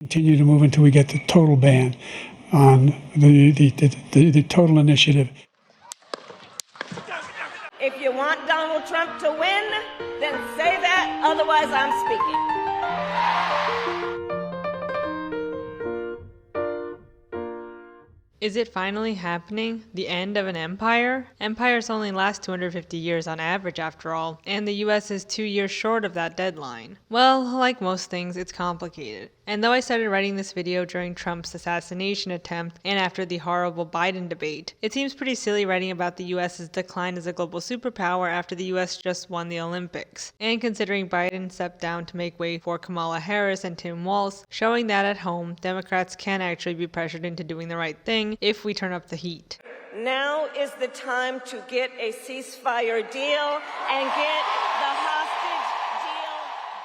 Continue to move until we get the total ban on the total initiative. If you want Donald Trump to win, then say that, otherwise I'm speaking. Is it finally happening? The end of an empire? Empires only last 250 years on average after all, and the US is 2 years short of that deadline. Well, like most things, it's complicated. And though I started writing this video during Trump's assassination attempt and after the horrible Biden debate, it seems pretty silly writing about the US's decline as a global superpower after the US just won the Olympics. And considering Biden stepped down to make way for Kamala Harris and Tim Walz, showing that at home, Democrats can actually be pressured into doing the right thing if we turn up the heat. Now is the time to get a ceasefire deal and get the hostage deal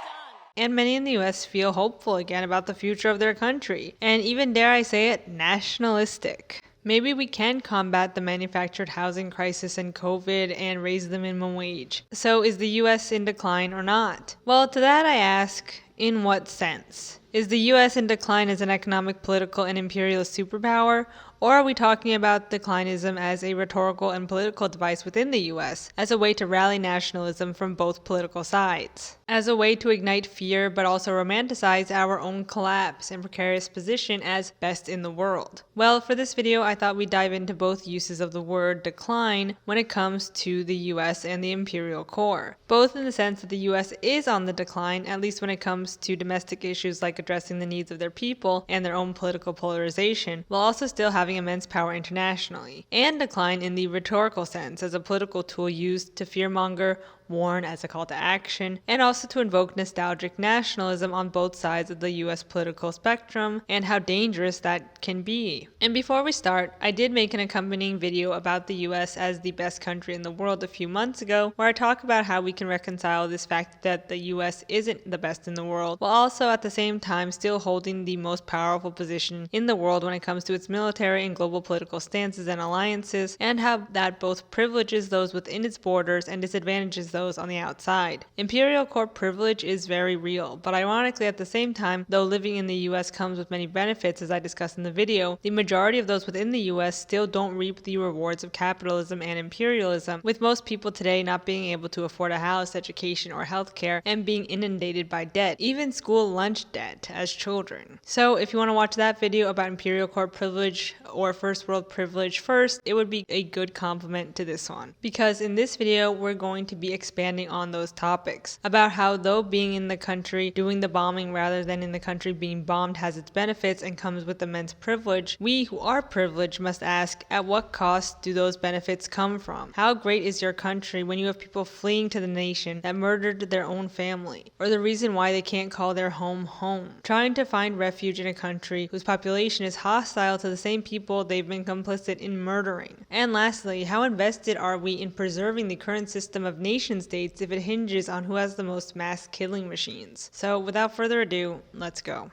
done. And many in the US feel hopeful again about the future of their country, and even, dare I say it, nationalistic. Maybe we can combat the manufactured housing crisis and COVID and raise the minimum wage. So is the US in decline or not? Well, to that I ask, in what sense? Is the US in decline as an economic, political, and imperialist superpower? Or are we talking about declinism as a rhetorical and political device within the US, as a way to rally nationalism from both political sides? As a way to ignite fear but also romanticize our own collapse and precarious position as best in the world? Well, for this video I thought we'd dive into both uses of the word decline when it comes to the US and the imperial core. Both in the sense that the US is on the decline, at least when it comes to domestic issues like addressing the needs of their people and their own political polarization, while also still having immense power internationally, and decline in the rhetorical sense as a political tool used to fearmonger, warn as a call to action, and also to invoke nostalgic nationalism on both sides of the US political spectrum, and how dangerous that can be. And before we start, I did make an accompanying video about the US as the best country in the world a few months ago, where I talk about how we can reconcile this fact that the US isn't the best in the world, while also at the same time still holding the most powerful position in the world when it comes to its military and global political stances and alliances, and how that both privileges those within its borders and disadvantages those on the outside. Imperial core privilege is very real, but ironically at the same time, though living in the US comes with many benefits as I discussed in the video, the majority of those within the US still don't reap the rewards of capitalism and imperialism, with most people today not being able to afford a house, education, or healthcare, and being inundated by debt, even school lunch debt as children. So if you want to watch that video about imperial core privilege or first world privilege first, it would be a good complement to this one, because in this video we're going to be expanding on those topics about how, though being in the country doing the bombing rather than in the country being bombed has its benefits and comes with immense privilege, we who are privileged must ask, at what cost do those benefits come from? How great is your country when you have people fleeing to the nation that murdered their own family, or the reason why they can't call their home home, trying to find refuge in a country whose population is hostile to the same people they've been complicit in murdering? And lastly, how invested are we in preserving the current system of nation states if it hinges on who has the most mass killing machines? So without further ado, let's go.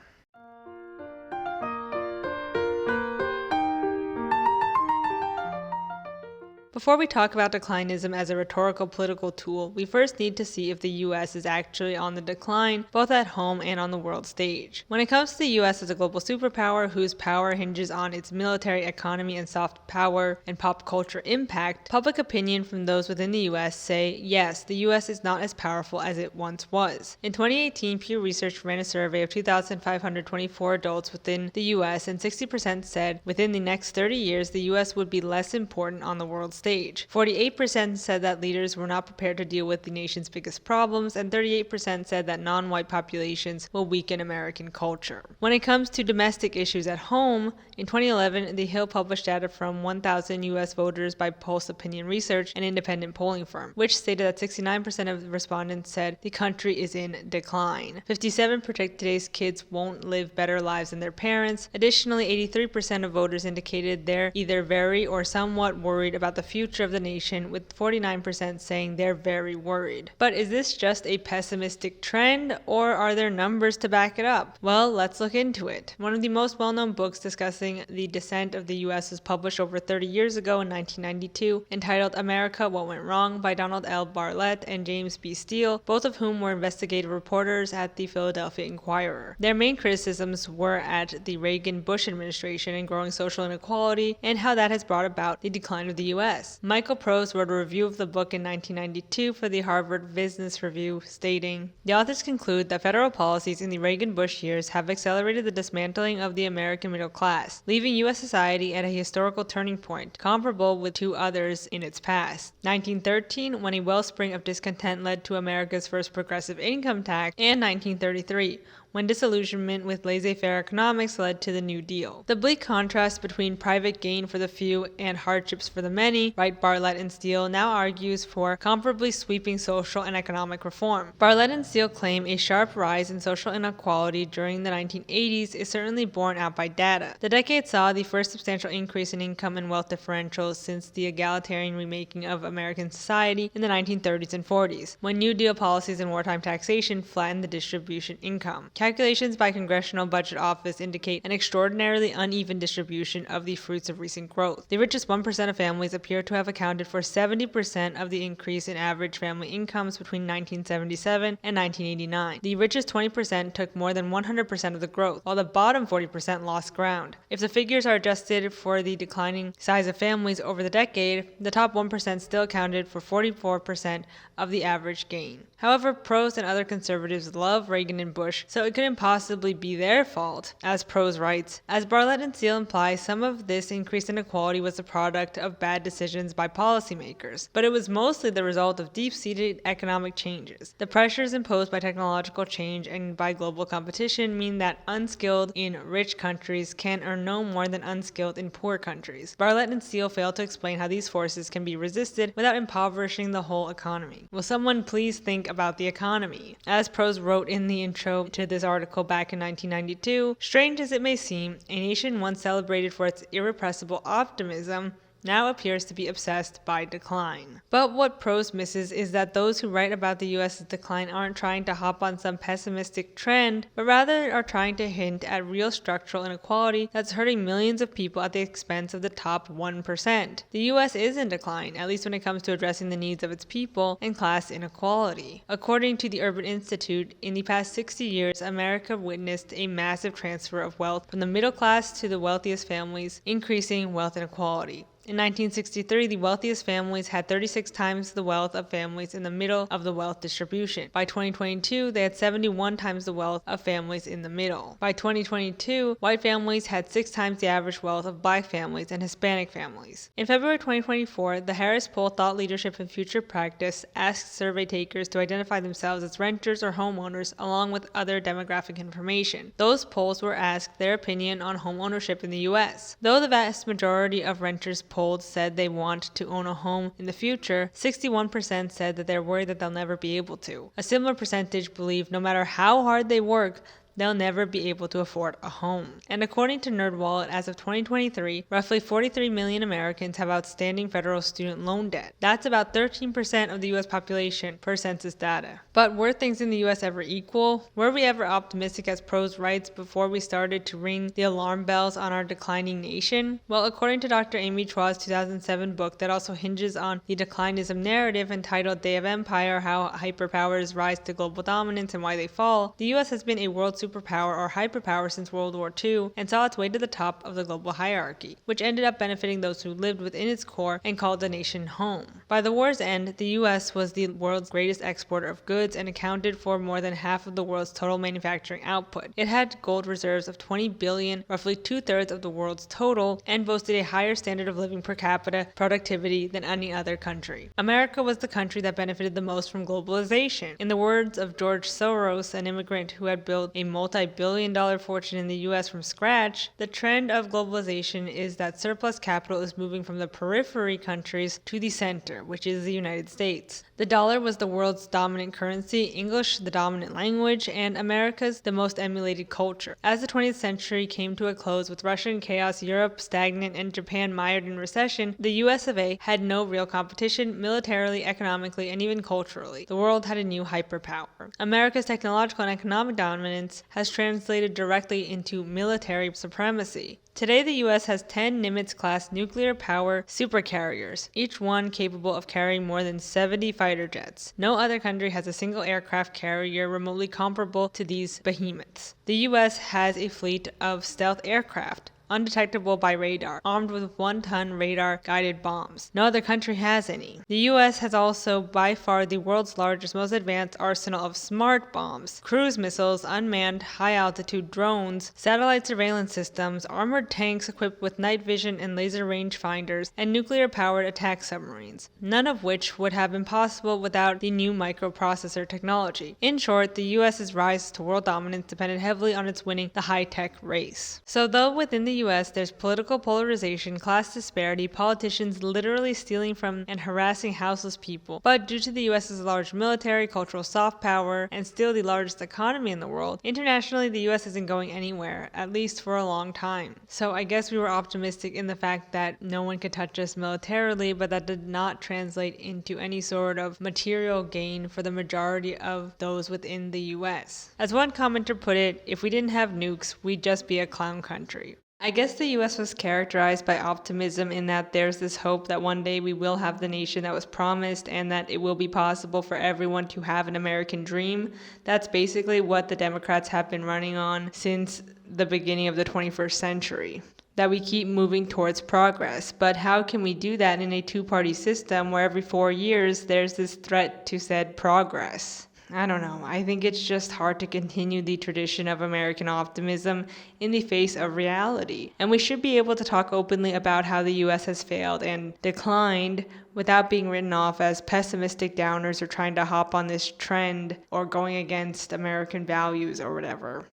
Before we talk about declinism as a rhetorical political tool, we first need to see if the US is actually on the decline, both at home and on the world stage. When it comes to the US as a global superpower whose power hinges on its military, economy, and soft power and pop culture impact, public opinion from those within the US say, yes, the US is not as powerful as it once was. In 2018, Pew Research ran a survey of 2,524 adults within the US, and 60% said within the next 30 years the US would be less important on the world stage. 48% said that leaders were not prepared to deal with the nation's biggest problems, and 38% said that non-white populations will weaken American culture. When it comes to domestic issues at home, in 2011, The Hill published data from 1,000 U.S. voters by Pulse Opinion Research, an independent polling firm, which stated that 69% of the respondents said the country is in decline. 57% predict today's kids won't live better lives than their parents. Additionally, 83% of voters indicated they're either very or somewhat worried about the future of the nation, with 49% saying they're very worried. But is this just a pessimistic trend, or are there numbers to back it up? Well, let's look into it. One of the most well-known books discussing the descent of the US was published over 30 years ago in 1992, entitled America, What Went Wrong by Donald L. Bartlett and James B. Steele, both of whom were investigative reporters at the Philadelphia Inquirer. Their main criticisms were at the Reagan-Bush administration and growing social inequality, and how that has brought about the decline of the US. Michael Prose wrote a review of the book in 1992 for the Harvard Business Review, stating, "The authors conclude that federal policies in the Reagan-Bush years have accelerated the dismantling of the American middle class, leaving U.S. society at a historical turning point, comparable with two others in its past. 1913, when a wellspring of discontent led to America's first progressive income tax, and 1933, when disillusionment with laissez-faire economics led to the New Deal. The bleak contrast between private gain for the few and hardships for the many," write Bartlett and Steele, now argues for comparably sweeping social and economic reform. Bartlett and Steele claim a sharp rise in social inequality during the 1980s is certainly borne out by data. The decade saw the first substantial increase in income and wealth differentials since the egalitarian remaking of American society in the 1930s and 40s, when New Deal policies and wartime taxation flattened the distribution income. Calculations by Congressional Budget Office indicate an extraordinarily uneven distribution of the fruits of recent growth. The richest 1% of families appear to have accounted for 70% of the increase in average family incomes between 1977 and 1989. The richest 20% took more than 100% of the growth, while the bottom 40% lost ground. If the figures are adjusted for the declining size of families over the decade, the top 1% still accounted for 44% of the average gain. However, Prose and other conservatives love Reagan and Bush, so it couldn't possibly be their fault. As Prose writes, "As Bartlett and Steele imply, some of this increased inequality was the product of bad decisions by policymakers, but it was mostly the result of deep-seated economic changes. The pressures imposed by technological change and by global competition mean that unskilled in rich countries can earn no more than unskilled in poor countries. Bartlett and Steele fail to explain how these forces can be resisted without impoverishing the whole economy. Will someone please think about the economy?" As Prose wrote in the intro to this article back in 1992, strange as it may seem, a nation once celebrated for its irrepressible optimism now appears to be obsessed by decline. But what Prose misses is that those who write about the US's decline aren't trying to hop on some pessimistic trend, but rather are trying to hint at real structural inequality that's hurting millions of people at the expense of the top 1%. The US is in decline, at least when it comes to addressing the needs of its people and class inequality. According to the Urban Institute, in the past 60 years, America witnessed a massive transfer of wealth from the middle class to the wealthiest families, increasing wealth inequality. In 1963, the wealthiest families had 36 times the wealth of families in the middle of the wealth distribution. By 2022, they had 71 times the wealth of families in the middle. By 2022, white families had 6 times the average wealth of black families and Hispanic families. In February 2024, the Harris Poll Thought Leadership and Future Practice asked survey takers to identify themselves as renters or homeowners along with other demographic information. Those polls were asked their opinion on home ownership in the US. Though the vast majority of renters polled said they want to own a home in the future, 61% said that they're worried that they'll never be able to. A similar percentage believe no matter how hard they work, they'll never be able to afford a home. And according to NerdWallet, as of 2023, roughly 43 million Americans have outstanding federal student loan debt. That's about 13% of the US population per census data. But were things in the US ever equal? Were we ever optimistic, as Prose writes, before we started to ring the alarm bells on our declining nation? Well, according to Dr. Amy Chua's 2007 book that also hinges on the declinism narrative entitled Day of Empire: How Hyperpowers Rise to Global Dominance and Why They Fall, the US has been a world superpower or hyperpower since World War II and saw its way to the top of the global hierarchy, which ended up benefiting those who lived within its core and called the nation home. By the war's end, the US was the world's greatest exporter of goods and accounted for more than half of the world's total manufacturing output. It had gold reserves of 20 billion, roughly 2/3 of the world's total, and boasted a higher standard of living per capita productivity than any other country. America was the country that benefited the most from globalization. In the words of George Soros, an immigrant who had built a multi-billion-dollar fortune in the US from scratch, the trend of globalization is that surplus capital is moving from the periphery countries to the center, which is the United States. The dollar was the world's dominant currency, English the dominant language, and America's the most emulated culture. As the 20th century came to a close with Russia in chaos, Europe stagnant, and Japan mired in recession, the US of A had no real competition militarily, economically, and even culturally. The world had a new hyperpower. America's technological and economic dominance has translated directly into military supremacy. Today, the U.S. has 10 Nimitz-class nuclear power supercarriers, each one capable of carrying more than 70 fighter jets. No other country has a single aircraft carrier remotely comparable to these behemoths. The U.S. has a fleet of stealth aircraft, undetectable by radar, armed with 1-ton radar-guided bombs. No other country has any. The US has also by far the world's largest, most advanced arsenal of smart bombs, cruise missiles, unmanned high-altitude drones, satellite surveillance systems, armored tanks equipped with night vision and laser rangefinders, and nuclear-powered attack submarines, none of which would have been possible without the new microprocessor technology. In short, the US's rise to world dominance depended heavily on its winning the high-tech race. So though within the US there's political polarization, class disparity, politicians literally stealing from and harassing houseless people, but due to the US's large military, cultural soft power, and still the largest economy in the world, internationally the US isn't going anywhere, at least for a long time. So I guess we were optimistic in the fact that no one could touch us militarily, but that did not translate into any sort of material gain for the majority of those within the US. As one commenter put it, if we didn't have nukes, we'd just be a clown country. I guess the US was characterized by optimism in that there's this hope that one day we will have the nation that was promised and that it will be possible for everyone to have an American dream. That's basically what the Democrats have been running on since the beginning of the 21st century. That we keep moving towards progress. But how can we do that in a two-party system where every 4 years there's this threat to said progress? I don't know. I think it's just hard to continue the tradition of American optimism in the face of reality. And we should be able to talk openly about how the US has failed and declined without being written off as pessimistic downers or trying to hop on this trend or going against American values or whatever.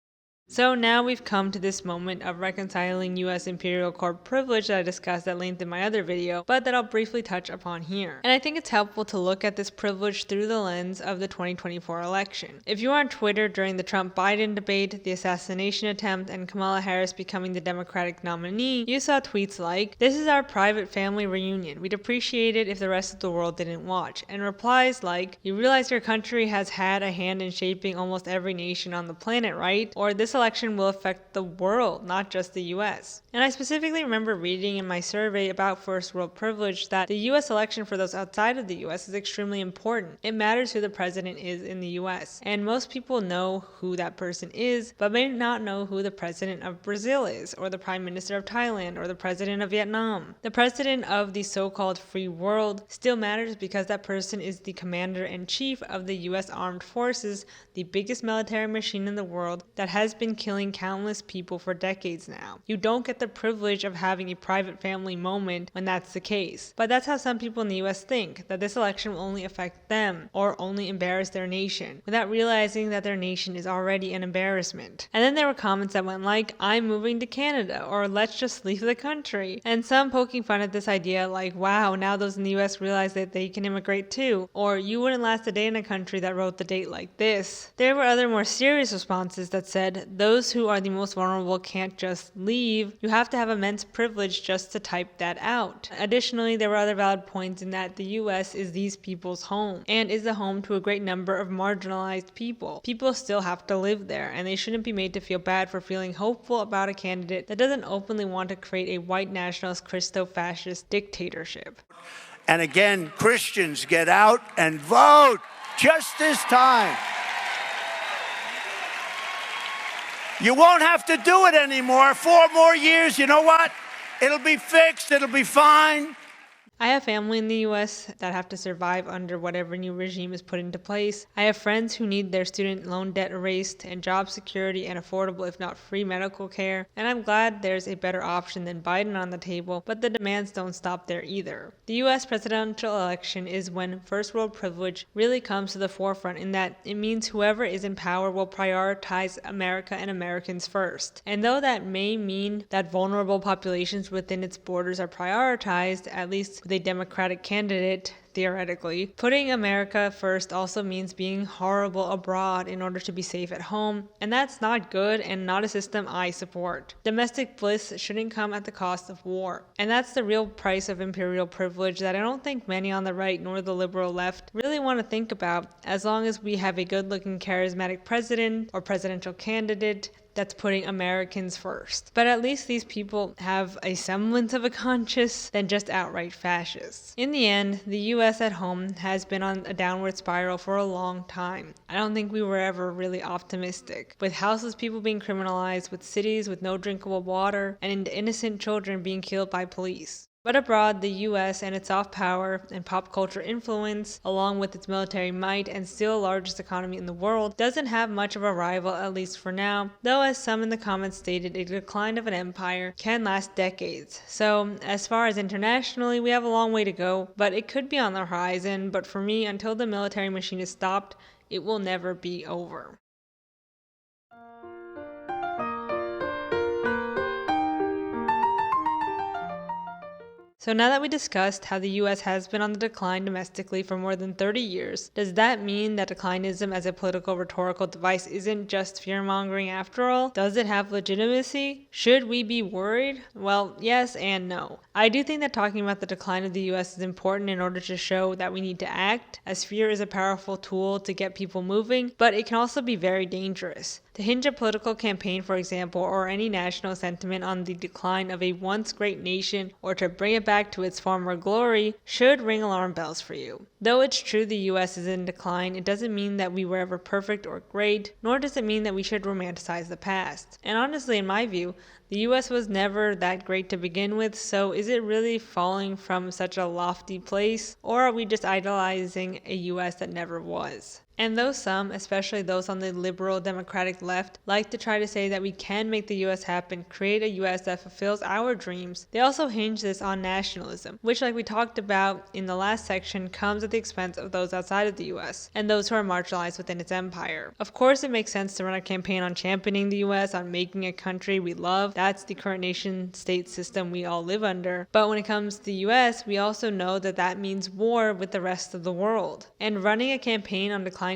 So now we've come to this moment of reconciling U.S. Imperial Court privilege that I discussed at length in my other video, but that I'll briefly touch upon here. And I think it's helpful to look at this privilege through the lens of the 2024 election. If you were on Twitter during the Trump-Biden debate, the assassination attempt, and Kamala Harris becoming the Democratic nominee, you saw tweets like, "This is our private family reunion. We'd appreciate it if the rest of the world didn't watch." And replies like, "You realize your country has had a hand in shaping almost every nation on the planet, right? Or this election will affect the world, not just the US." And I specifically remember reading in my survey about first world privilege that the US election for those outside of the US is extremely important. It matters who the president is in the US. And most people know who that person is, but may not know who the president of Brazil is, or the prime minister of Thailand, or the president of Vietnam. The president of the so-called free world still matters because that person is the commander-in-chief of the US Armed Forces, the biggest military machine in the world that has been killing countless people for decades now. You don't get the privilege of having a private family moment when that's the case. But that's how some people in the US think, that this election will only affect them, or only embarrass their nation, without realizing that their nation is already an embarrassment. And then there were comments that went like, "I'm moving to Canada," or "Let's just leave the country." And some poking fun at this idea like, "Wow, now those in the US realize that they can immigrate too," or "You wouldn't last a day in a country that wrote the date like this." There were other more serious responses that said, "Those who are the most vulnerable can't just leave. You have to have immense privilege just to type that out." Additionally, there were other valid points in that the US is these people's home, and is the home to a great number of marginalized people. People still have to live there, and they shouldn't be made to feel bad for feeling hopeful about a candidate that doesn't openly want to create a white nationalist Christo-fascist dictatorship. And again, Christians, get out and vote just this time. You won't have to do it anymore. 4 more years, you know what? It'll be fixed, it'll be fine. I have family in the US that have to survive under whatever new regime is put into place. I have friends who need their student loan debt erased and job security and affordable, if not free, medical care. And I'm glad there's a better option than Biden on the table, but the demands don't stop there either. The US presidential election is when first world privilege really comes to the forefront, in that it means whoever is in power will prioritize America and Americans first. And though that may mean that vulnerable populations within its borders are prioritized, at least with a Democratic candidate, theoretically, putting America first also means being horrible abroad in order to be safe at home, and that's not good and not a system I support. Domestic bliss shouldn't come at the cost of war, and that's the real price of imperial privilege that I don't think many on the right nor the liberal left really want to think about, as long as we have a good-looking charismatic president or presidential candidate that's putting Americans first. But at least these people have a semblance of a conscience than just outright fascists. In the end, the US at home has been on a downward spiral for a long time. I don't think we were ever really optimistic. With houseless people being criminalized, with cities with no drinkable water, and innocent children being killed by police. But abroad, the US and its soft power and pop culture influence, along with its military might and still largest economy in the world, doesn't have much of a rival, at least for now, though as some in the comments stated, a decline of an empire can last decades. So, as far as internationally, we have a long way to go, but it could be on the horizon. But for me, until the military machine is stopped, it will never be over. So now that we discussed how the US has been on the decline domestically for more than 30 years, does that mean that declinism as a political rhetorical device isn't just fear-mongering after all? Does it have legitimacy? Should we be worried? Well, yes and no. I do think that talking about the decline of the US is important in order to show that we need to act, as fear is a powerful tool to get people moving, but it can also be very dangerous. To hinge a political campaign, for example, or any national sentiment on the decline of a once great nation, or to bring it back to its former glory, should ring alarm bells for you. Though it's true the US is in decline, it doesn't mean that we were ever perfect or great, nor does it mean that we should romanticize the past. And honestly, in my view, the US was never that great to begin with, so is it really falling from such a lofty place, or are we just idolizing a US that never was? And though some, especially those on the liberal democratic left, like to try to say that we can make the US happen, create a US that fulfills our dreams, they also hinge this on nationalism, which, like we talked about in the last section, comes at the expense of those outside of the US, and those who are marginalized within its empire. Of course, it makes sense to run a campaign on championing the US, on making a country we love. That's the current nation-state system we all live under. But when it comes to the US, we also know that that means war with the rest of the world. And running a campaign on declinism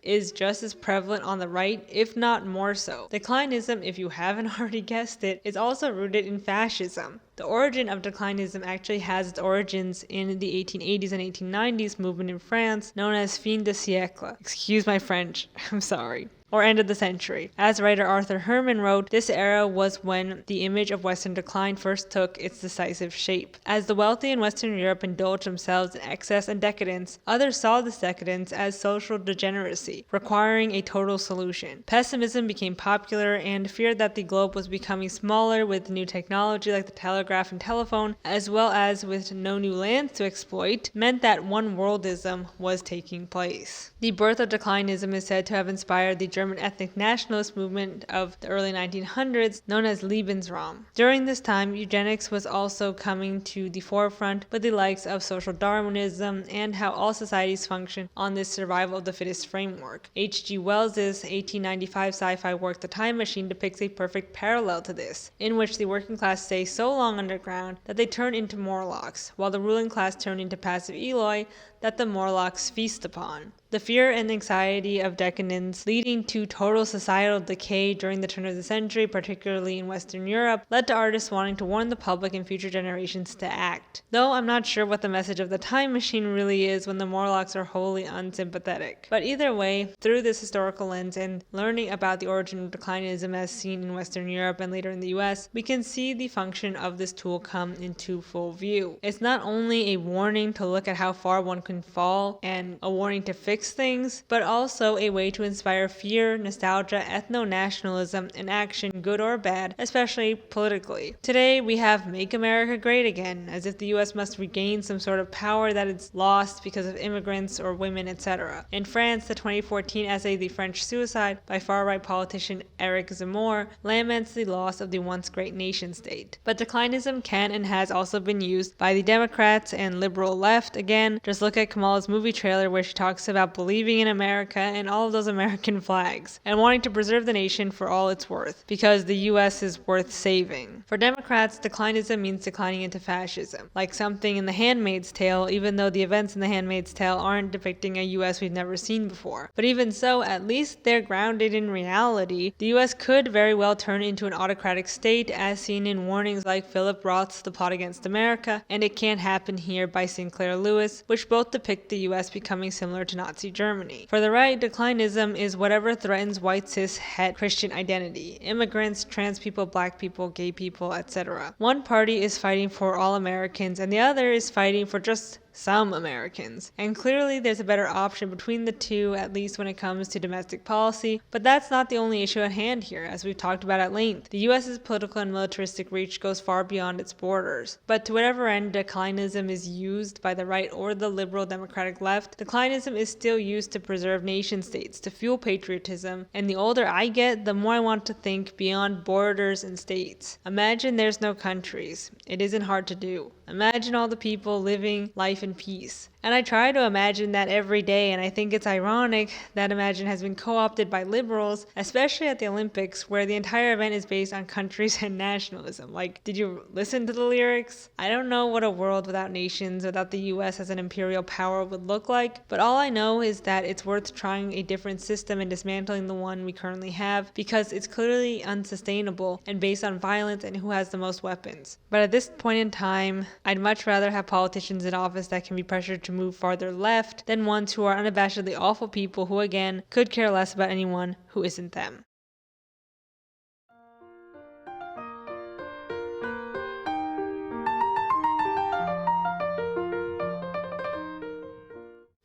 is just as prevalent on the right, if not more so. Declinism, if you haven't already guessed it, is also rooted in fascism. The origin of declinism actually has its origins in the 1880s and 1890s movement in France known as fin de siècle. Excuse my French, I'm sorry. Or end of the century. As writer Arthur Herman wrote, this era was when the image of Western decline first took its decisive shape. As the wealthy in Western Europe indulged themselves in excess and decadence, others saw this decadence as social degeneracy, requiring a total solution. Pessimism became popular, and feared that the globe was becoming smaller with new technology like the telegraph and telephone, as well as with no new lands to exploit, meant that one worldism was taking place. The birth of declinism is said to have inspired the German ethnic nationalist movement of the early 1900s, known as Lebensraum. During this time, eugenics was also coming to the forefront, with the likes of social Darwinism and how all societies function on this survival of the fittest framework. H.G. Wells's 1895 sci-fi work The Time Machine depicts a perfect parallel to this, in which the working class stay so long underground that they turn into Morlocks, while the ruling class turn into passive Eloi that the Morlocks feast upon. The fear and anxiety of decadence leading to total societal decay during the turn of the century, particularly in Western Europe, led to artists wanting to warn the public and future generations to act. Though I'm not sure what the message of the time machine really is when the Morlocks are wholly unsympathetic. But either way, through this historical lens and learning about the origin of declinism as seen in Western Europe and later in the US, we can see the function of this tool come into full view. It's not only a warning to look at how far one could can fall and a warning to fix things, but also a way to inspire fear, nostalgia, ethno-nationalism, and action, good or bad, especially politically. Today, we have Make America Great Again, as if the US must regain some sort of power that it's lost because of immigrants or women, etc. In France, the 2014 essay The French Suicide by far-right politician Eric Zemmour laments the loss of the once great nation-state. But declinism can and has also been used by the Democrats and liberal left. Again, just look at Kamala's movie trailer where she talks about believing in America and all of those American flags, and wanting to preserve the nation for all it's worth, because the US is worth saving. For Democrats, declinism means declining into fascism, like something in The Handmaid's Tale, even though the events in The Handmaid's Tale aren't depicting a US we've never seen before. But even so, at least they're grounded in reality. The US could very well turn into an autocratic state, as seen in warnings like Philip Roth's The Plot Against America and It Can't Happen Here by Sinclair Lewis, which both depict the US becoming similar to Nazi Germany. For the right, declinism is whatever threatens white cis het Christian identity, immigrants, trans people, black people, gay people, etc. One party is fighting for all Americans and the other is fighting for just some Americans. And clearly there's a better option between the two, at least when it comes to domestic policy, but that's not the only issue at hand here, as we've talked about at length. The US's political and militaristic reach goes far beyond its borders. But to whatever end declinism is used by the right or the liberal democratic left, declinism is still used to preserve nation states, to fuel patriotism, and the older I get, the more I want to think beyond borders and states. Imagine there's no countries. It isn't hard to do. Imagine all the people living life in peace. And I try to imagine that every day, and I think it's ironic that imagine has been co-opted by liberals, especially at the Olympics, where the entire event is based on countries and nationalism. Like, did you listen to the lyrics? I don't know what a world without nations, without the US as an imperial power would look like, but all I know is that it's worth trying a different system and dismantling the one we currently have, because it's clearly unsustainable and based on violence and who has the most weapons. But at this point in time, I'd much rather have politicians in office that can be pressured to move farther left than ones who are unabashedly awful people who, again, could care less about anyone who isn't them.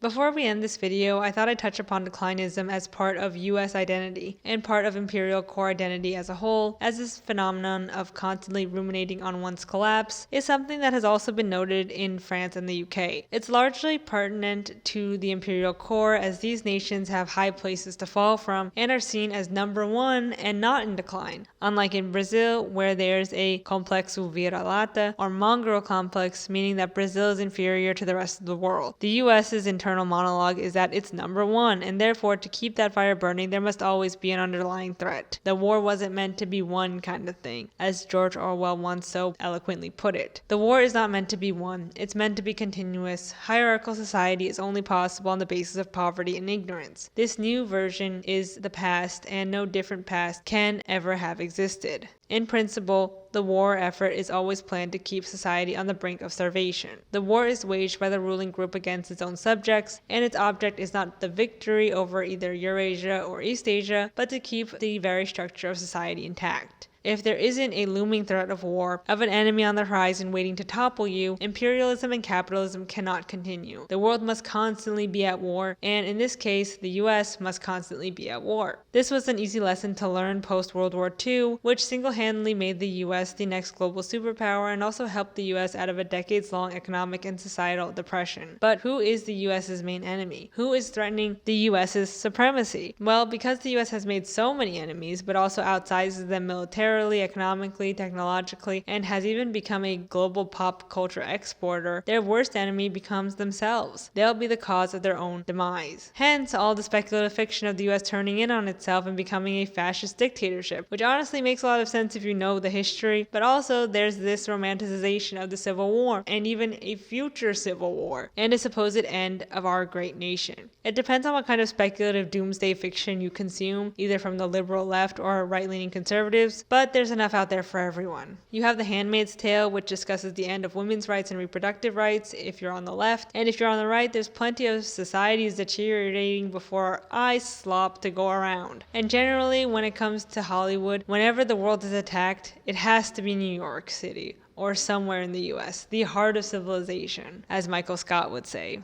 Before we end this video, I thought I'd touch upon declinism as part of US identity and part of imperial core identity as a whole, as this phenomenon of constantly ruminating on one's collapse is something that has also been noted in France and the UK. It's largely pertinent to the imperial core, as these nations have high places to fall from and are seen as number one and not in decline, unlike in Brazil, where there's a complexo vira-lata or mongrel complex, meaning that Brazil is inferior to the rest of the world. The US's internal monologue is that it's number one, and therefore to keep that fire burning there must always be an underlying threat. The war wasn't meant to be won, kind of thing, as George Orwell once so eloquently put it. The war is not meant to be won, it's meant to be continuous. Hierarchical society is only possible on the basis of poverty and ignorance. This new version is the past, and no different past can ever have existed. In principle, the war effort is always planned to keep society on the brink of starvation. The war is waged by the ruling group against its own subjects, and its object is not the victory over either Eurasia or East Asia, but to keep the very structure of society intact. If there isn't a looming threat of war, of an enemy on the horizon waiting to topple you, imperialism and capitalism cannot continue. The world must constantly be at war, and in this case, the US must constantly be at war. This was an easy lesson to learn post-World War II, which single-handedly made the US the next global superpower and also helped the US out of a decades-long economic and societal depression. But who is the US's main enemy? Who is threatening the US's supremacy? Well, because the US has made so many enemies, but also outsizes them militarily, economically, technologically, and has even become a global pop culture exporter, their worst enemy becomes themselves. They'll be the cause of their own demise. Hence, all the speculative fiction of the US turning in on itself and becoming a fascist dictatorship, which honestly makes a lot of sense if you know the history, but also there's this romanticization of the Civil War, and even a future Civil War, and a supposed end of our great nation. It depends on what kind of speculative doomsday fiction you consume, either from the liberal left or right-leaning conservatives, but there's enough out there for everyone. You have The Handmaid's Tale, which discusses the end of women's rights and reproductive rights if you're on the left, and if you're on the right, there's plenty of societies deteriorating before our eyes slop to go around. And generally, when it comes to Hollywood, whenever the world is attacked, it has to be New York City, or somewhere in the US, the heart of civilization, as Michael Scott would say.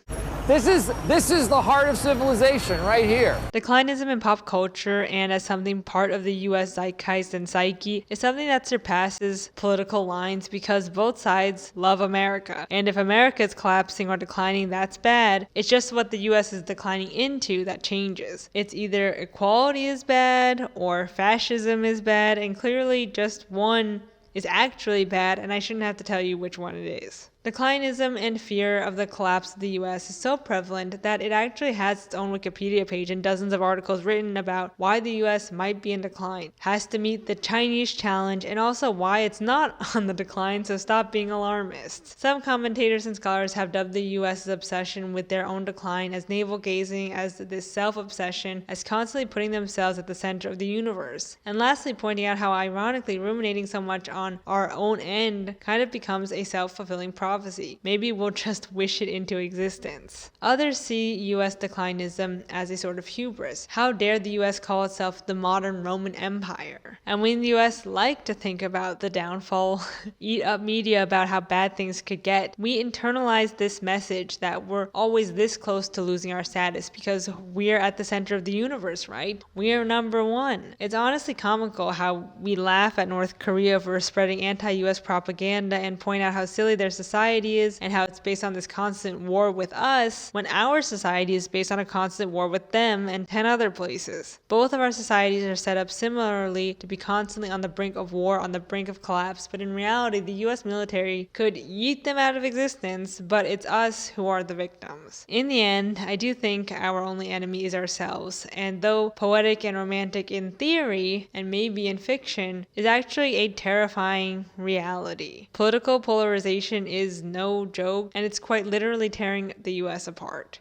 This is the heart of civilization right here. Declinism in pop culture and as something part of the US zeitgeist and psyche is something that surpasses political lines because both sides love America. And if America is collapsing or declining, that's bad. It's just what the US is declining into that changes. It's either equality is bad or fascism is bad, and clearly just one is actually bad, and I shouldn't have to tell you which one it is. Declinism and fear of the collapse of the US is so prevalent that it actually has its own Wikipedia page and dozens of articles written about why the US might be in decline, has to meet the Chinese challenge, and also why it's not on the decline, so stop being alarmist. Some commentators and scholars have dubbed the US's obsession with their own decline as navel-gazing, as this self-obsession, as constantly putting themselves at the center of the universe. And lastly, pointing out how ironically ruminating so much on our own end kind of becomes a self-fulfilling prophecy. Maybe we'll just wish it into existence. Others see US declinism as a sort of hubris. How dare the US call itself the modern Roman Empire? And when the US like to think about the downfall, eat up media about how bad things could get, we internalize this message that we're always this close to losing our status because we're at the center of the universe, right? We are number one. It's honestly comical how we laugh at North Korea for spreading anti-US propaganda and point out how silly their society is and how it's based on this constant war with us when our society is based on a constant war with them and 10 other places. Both of our societies are set up similarly to be constantly on the brink of war, on the brink of collapse, but in reality the US military could yeet them out of existence, but it's us who are the victims. In the end, I do think our only enemy is ourselves, and though poetic and romantic in theory, and maybe in fiction, is actually a terrifying reality. Political polarization is no joke, and it's quite literally tearing the US apart.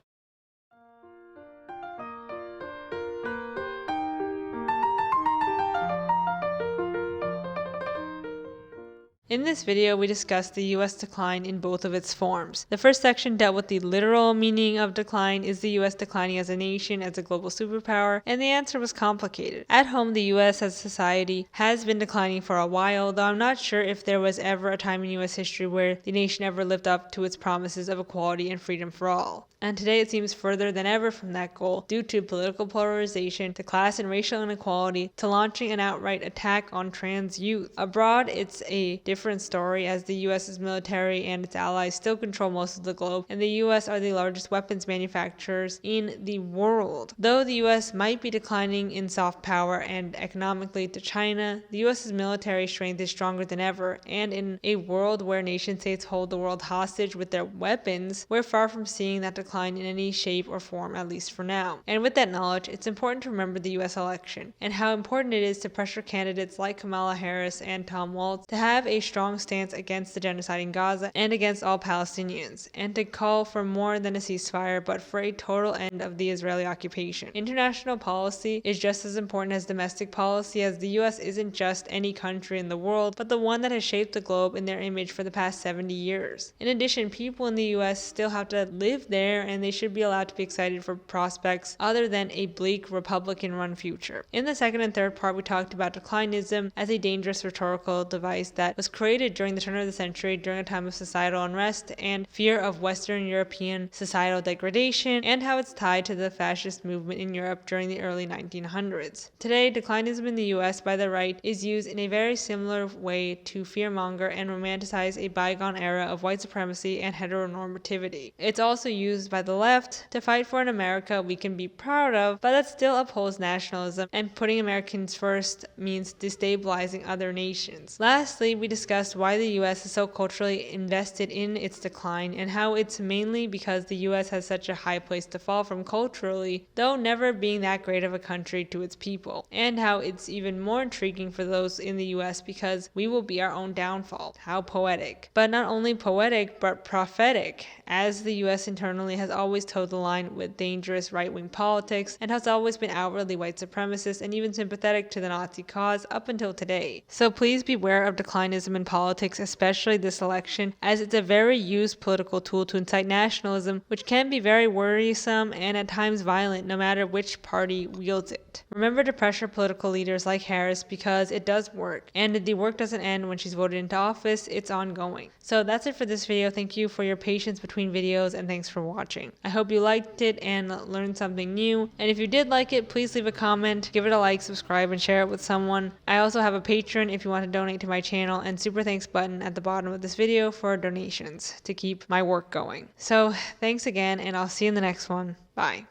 In this video, we discussed the US decline in both of its forms. The first section dealt with the literal meaning of decline. Is the US declining as a nation, as a global superpower? And the answer was complicated. At home, the US as a society has been declining for a while, though I'm not sure if there was ever a time in US history where the nation ever lived up to its promises of equality and freedom for all. And today it seems further than ever from that goal due to political polarization, to class and racial inequality, to launching an outright attack on trans youth. Abroad, it's a different story as the US's military and its allies still control most of the globe, and the US are the largest weapons manufacturers in the world. Though the US might be declining in soft power and economically to China, the US's military strength is stronger than ever, and in a world where nation states hold the world hostage with their weapons, we're far from seeing that decline in any shape or form, at least for now. And with that knowledge, it's important to remember the US election and how important it is to pressure candidates like Kamala Harris and Tom Waltz to have a strong stance against the genocide in Gaza and against all Palestinians, and to call for more than a ceasefire but for a total end of the Israeli occupation. International policy is just as important as domestic policy, as the US isn't just any country in the world, but the one that has shaped the globe in their image for the past 70 years. In addition, people in the US still have to live there, and they should be allowed to be excited for prospects other than a bleak Republican-run future. In the second and third part, we talked about declinism as a dangerous rhetorical device that was created during the turn of the century during a time of societal unrest and fear of Western European societal degradation, and how it's tied to the fascist movement in Europe during the early 1900s. Today, declinism in the US by the right is used in a very similar way to fearmonger and romanticize a bygone era of white supremacy and heteronormativity. It's also used by the left to fight for an America we can be proud of, but that still upholds nationalism, and putting Americans first means destabilizing other nations. Lastly, we discussed why the US is so culturally invested in its decline, and how it's mainly because the US has such a high place to fall from culturally, though never being that great of a country to its people, and how it's even more intriguing for those in the US because we will be our own downfall. How poetic. But not only poetic, but prophetic, as the US internally has always toed the line with dangerous right-wing politics and has always been outwardly white supremacist and even sympathetic to the Nazi cause up until today. So please beware of declinism nationalism in politics, especially this election, as it's a very used political tool to incite nationalism, which can be very worrisome and at times violent no matter which party wields it. Remember to pressure political leaders like Harris because it does work, and the work doesn't end when she's voted into office, it's ongoing. So that's it for this video. Thank you for your patience between videos and thanks for watching. I hope you liked it and learned something new, and if you did like it, please leave a comment, give it a like, subscribe, and share it with someone. I also have a Patreon if you want to donate to my channel, and super thanks button at the bottom of this video for donations to keep my work going. So thanks again, and I'll see you in the next one. Bye.